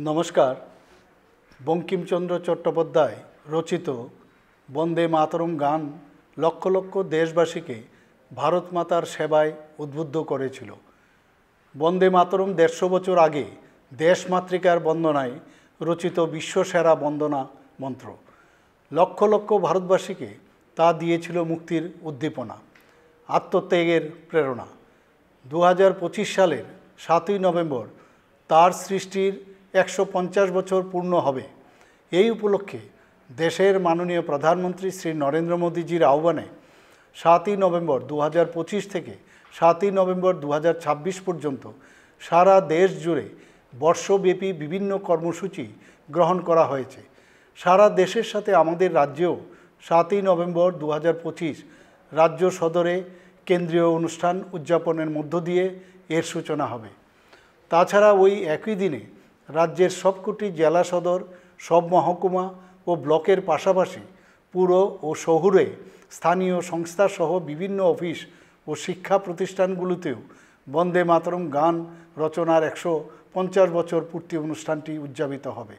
নমস্কার। বঙ্কিমচন্দ্র চট্টোপাধ্যায় রচিত বন্দে মাতরম গান লক্ষ লক্ষ দেশবাসীকে ভারত মাতার সেবায় উদ্বুদ্ধ করেছিল। বন্দে মাতরম ১৫০ বছর আগে দেশমাতৃকার বন্দনায় রচিত বিশ্বসেরা বন্দনা মন্ত্র। লক্ষ লক্ষ ভারতবাসীকে তা দিয়েছিল মুক্তির উদ্দীপনা, আত্মত্যাগের প্রেরণা। ২০২৫ সালের ৭ই নভেম্বর তার সৃষ্টির ১৫০ বছর পূর্ণ হবে। এই উপলক্ষে দেশের মাননীয় প্রধানমন্ত্রী শ্রী নরেন্দ্র মোদীজির আহ্বানে ৭ই নভেম্বর ২০২৫ থেকে ৭ই নভেম্বর ২০২৬ পর্যন্ত সারা দেশ জুড়ে বর্ষব্যাপী বিভিন্ন কর্মসূচি গ্রহণ করা হয়েছে। সারা দেশের সাথে আমাদের রাজ্যেও ৭ই নভেম্বর ২০২৫ রাজ্য সদরে কেন্দ্রীয় অনুষ্ঠান উদযাপনের মধ্য দিয়ে এর সূচনা হবে। তাছাড়া ওই একই দিনে রাজ্যের সবকটি জেলা সদর, সব মহকুমা ও ব্লকের পাশাপাশি পুর ও শহুরে স্থানীয় সংস্থাসহ বিভিন্ন অফিস ও শিক্ষা প্রতিষ্ঠানগুলোতেও বন্দে মাতরম গান রচনার ১৫০ বছর পূর্তি অনুষ্ঠানটি উদযাপিত হবে।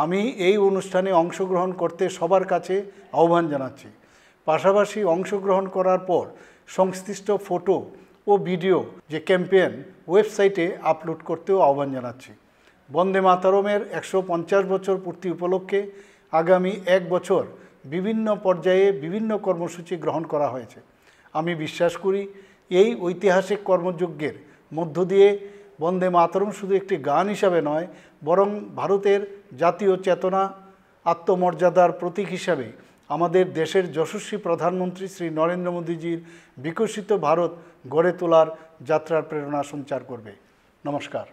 আমি এই অনুষ্ঠানে অংশগ্রহণ করতে সবার কাছে আহ্বান জানাচ্ছি। পাশাপাশি অংশগ্রহণ করার পর সংশ্লিষ্ট ফটো ও ভিডিও যে ক্যাম্পেইন ওয়েবসাইটে আপলোড করতেও আহ্বান জানাচ্ছি। বন্দে মাতরমের ১৫০ বছর পূর্তি উপলক্ষে আগামী ১ বছর বিভিন্ন পর্যায়ে বিভিন্ন কর্মসূচি গ্রহণ করা হয়েছে। আমি বিশ্বাস করি এই ঐতিহাসিক কর্মযজ্ঞের মধ্য দিয়ে বন্দে মাতরম শুধু একটি গান হিসাবে নয়, বরং ভারতের জাতীয় চেতনা, আত্মমর্যাদার প্রতীক হিসাবে আমাদের দেশের যশস্বী প্রধানমন্ত্রী শ্রী নরেন্দ্র মোদীজির বিকশিত ভারত গড়ে তোলার যাত্রার প্রেরণা সঞ্চার করবে। নমস্কার।